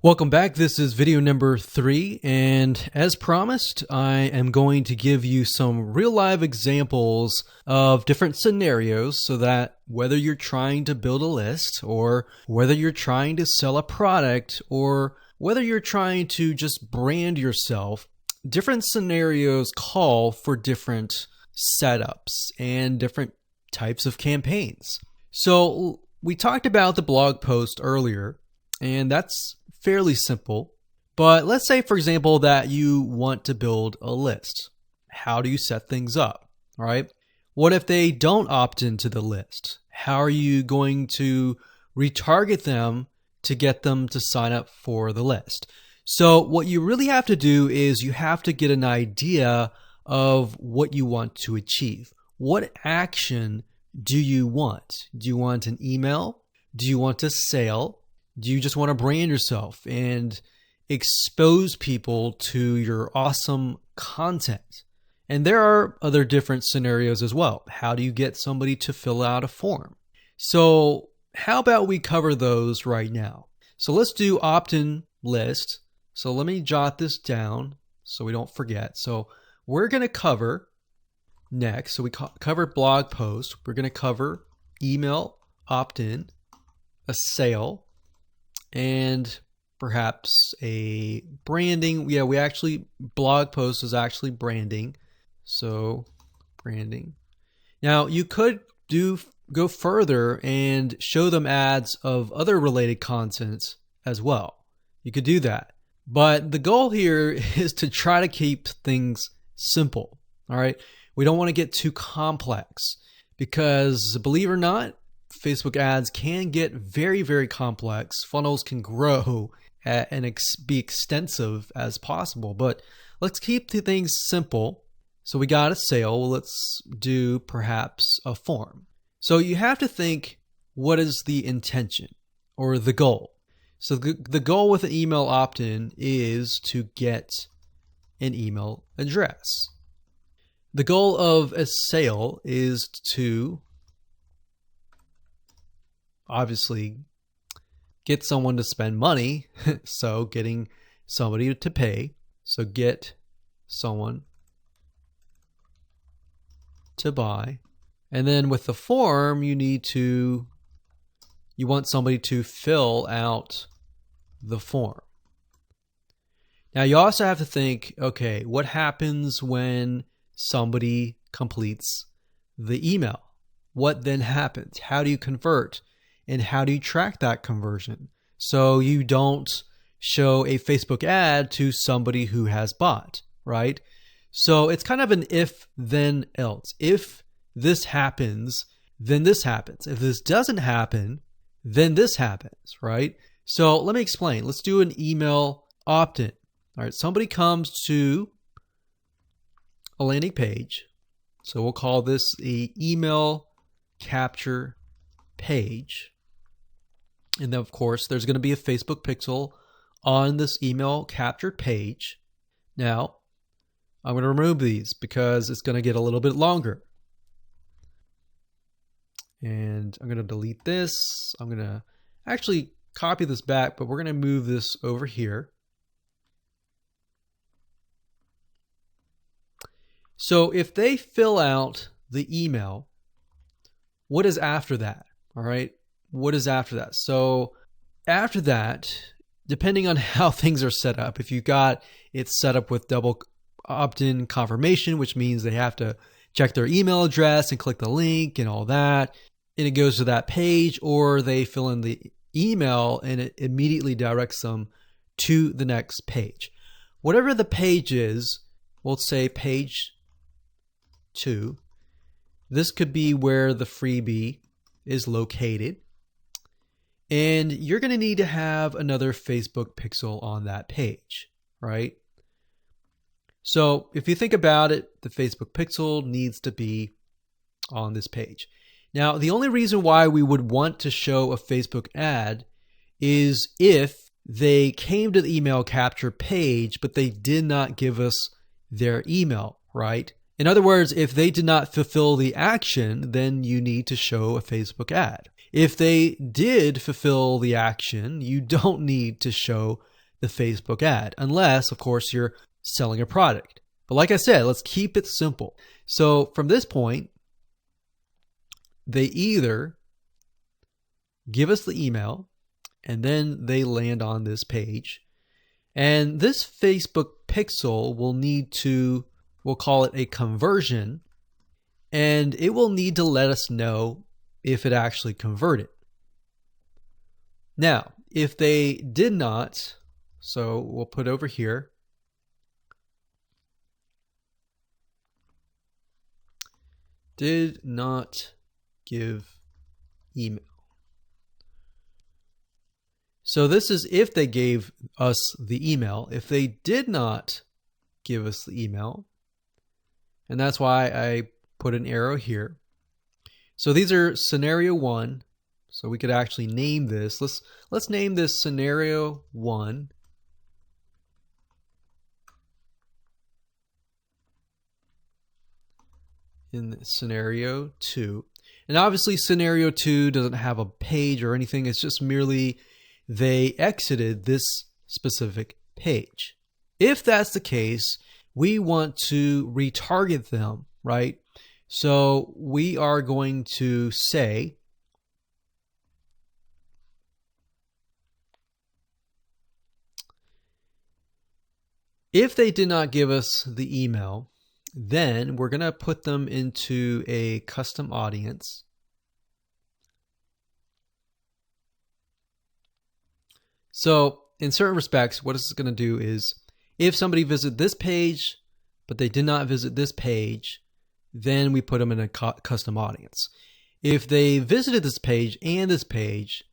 Welcome back. This is video number 3, and as promised, I am going to give you some real live examples of different scenarios so that whether you're trying to build a list or whether you're trying to sell a product or whether you're trying to just brand yourself, different scenarios call for different setups and different types of campaigns. So we talked about the blog post earlier, and that's fairly simple. But let's say, for example, that you want to build a list. How do you set things up? All right. What if they don't opt into the list? How are you going to retarget them to get them to sign up for the list? So what you really have to do is you have to get an idea of what you want to achieve. What action do you want? Do you want an email? Do you want a sale? Do you just want to brand yourself and expose people to your awesome content? And there are other different scenarios as well. How do you get somebody to fill out a form? So how about we cover those right now? So let's do opt-in list. So let me jot this down so we don't forget. So we're going to cover next. So we covered blog post. We're going to cover email, opt-in, a sale, and perhaps a branding. Yeah, we actually, blog post is actually branding. So branding. Now you could go further and show them ads of other related content as well. You could do that. But the goal here is to try to keep things simple. All right. We don't want to get too complex because, believe it or not, Facebook ads can get very, very complex. Funnels can grow and be extensive as possible, but let's keep the things simple. So we got a sale. Well, let's do perhaps a form. So you have to think, what is the intention or the goal? So the goal with an email opt-in is to get an email address. The goal of a sale is to obviously get someone to spend money. So getting somebody to pay. So get someone to buy. And then with the form, you want somebody to fill out the form. Now you also have to think, okay, what happens when somebody completes the email? What then happens? How do you convert? And how do you track that conversion so you don't show a Facebook ad to somebody who has bought, right? So it's kind of an if, then, else. If this happens, then this happens. If this doesn't happen, then this happens, right? So let me explain. Let's do an email opt-in. All right, somebody comes to a landing page. So we'll call this the email capture page. And then, of course, there's going to be a Facebook pixel on this email captured page. Now, I'm going to remove these because it's going to get a little bit longer. And I'm going to delete this. I'm going to actually copy this back, but we're going to move this over here. So if they fill out the email, what is after that? All right. What is after that? So after that, depending on how things are set up, if you got it set up with double opt-in confirmation, which means they have to check their email address and click the link and all that, and it goes to that page, or they fill in the email and it immediately directs them to the next page. Whatever the page is, we'll say page 2. This could be where the freebie is located. And you're going to need to have another Facebook pixel on that page, right? So if you think about it, the Facebook pixel needs to be on this page. Now, the only reason why we would want to show a Facebook ad is if they came to the email capture page, but they did not give us their email, right? In other words, if they did not fulfill the action, then you need to show a Facebook ad. If they did fulfill the action, you don't need to show the Facebook ad, unless, of course, you're selling a product. But like I said, let's keep it simple. So from this point, they either give us the email and then they land on this page. And this Facebook pixel will need to, we'll call it a conversion, and it will need to let us know if it actually converted. Now, if they did not, so we'll put over here, did not give email. So this is if they gave us the email. If they did not give us the email, and that's why I put an arrow here. So these are scenario 1. So we could actually name this. Let's name this scenario 1. In scenario 2. And obviously scenario 2 doesn't have a page or anything. It's just merely they exited this specific page. If that's the case, we want to retarget them, right? So we are going to say if they did not give us the email, then we're going to put them into a custom audience. So in certain respects, what this is going to do is if somebody visited this page, but they did not visit this page, then we put them in a custom audience. If they visited this page and this page,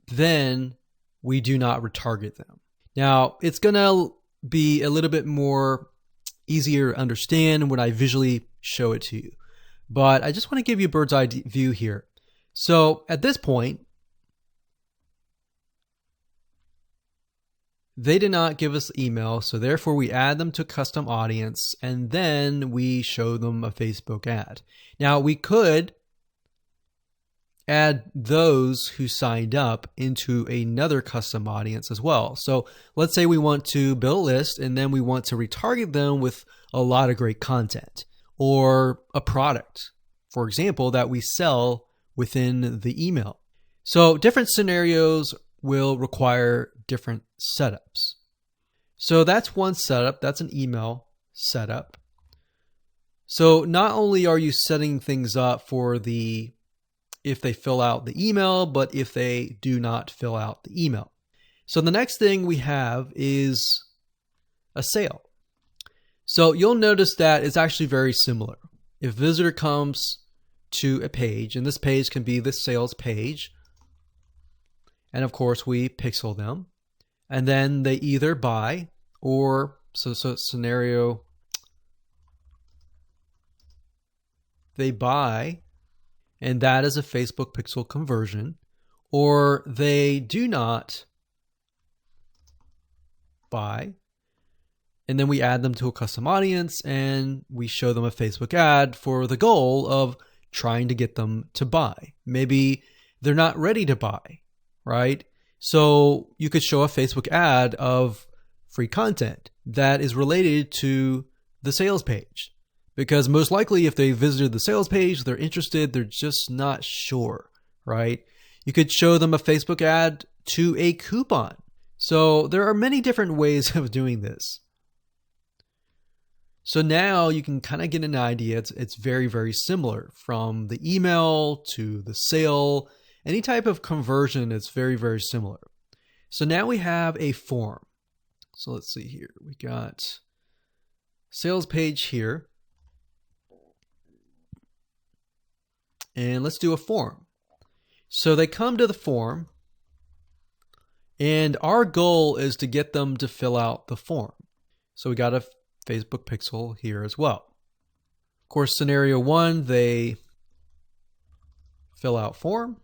then we do not retarget them. Now, it's going to be a little bit more easier to understand when I visually show it to you. But I just want to give you a bird's eye view here. So at this point, they did not give us the email, so therefore we add them to custom audience, and then we show them a Facebook ad. Now, we could add those who signed up into another custom audience as well. So let's say we want to build a list, and then we want to retarget them with a lot of great content or a product, for example, that we sell within the email. So different scenarios will require different setups. So that's one setup. That's an email setup. So not only are you setting things up for the if they fill out the email, but if they do not fill out the email. So the next thing we have is a sale. So you'll notice that it's actually very similar. If a visitor comes to a page, and this page can be the sales page, and of course we pixel them, and then they either buy or, so scenario, they buy, and that is a Facebook pixel conversion, or they do not buy, and then we add them to a custom audience and we show them a Facebook ad for the goal of trying to get them to buy. Maybe they're not ready to buy, right? So you could show a Facebook ad of free content that is related to the sales page. Because most likely if they visited the sales page, they're interested, they're just not sure, right? You could show them a Facebook ad to a coupon. So there are many different ways of doing this. So now you can kind of get an idea. It's very, very similar from the email to the sale. Any type of conversion is very, very similar. So now we have a form. So let's see here. We got sales page here. And let's do a form. So they come to the form, and our goal is to get them to fill out the form. So we got a Facebook pixel here as well. Of course, scenario 1, they fill out form,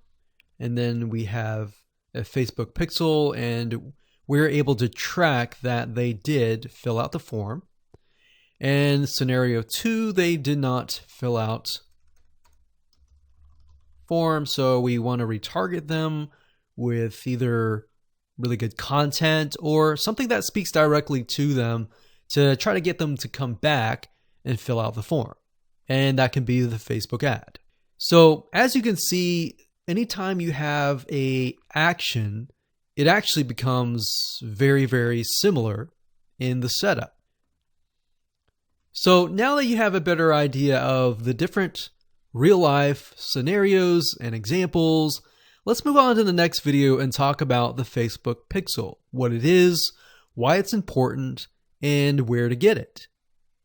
and then we have a Facebook pixel, and we're able to track that they did fill out the form. And scenario 2, they did not fill out form, so we want to retarget them with either really good content or something that speaks directly to them to try to get them to come back and fill out the form. And that can be the Facebook ad. So as you can see, anytime you have a action, it actually becomes very, very similar in the setup. So now that you have a better idea of the different real life scenarios and examples, let's move on to the next video and talk about the Facebook Pixel, what it is, why it's important, and where to get it.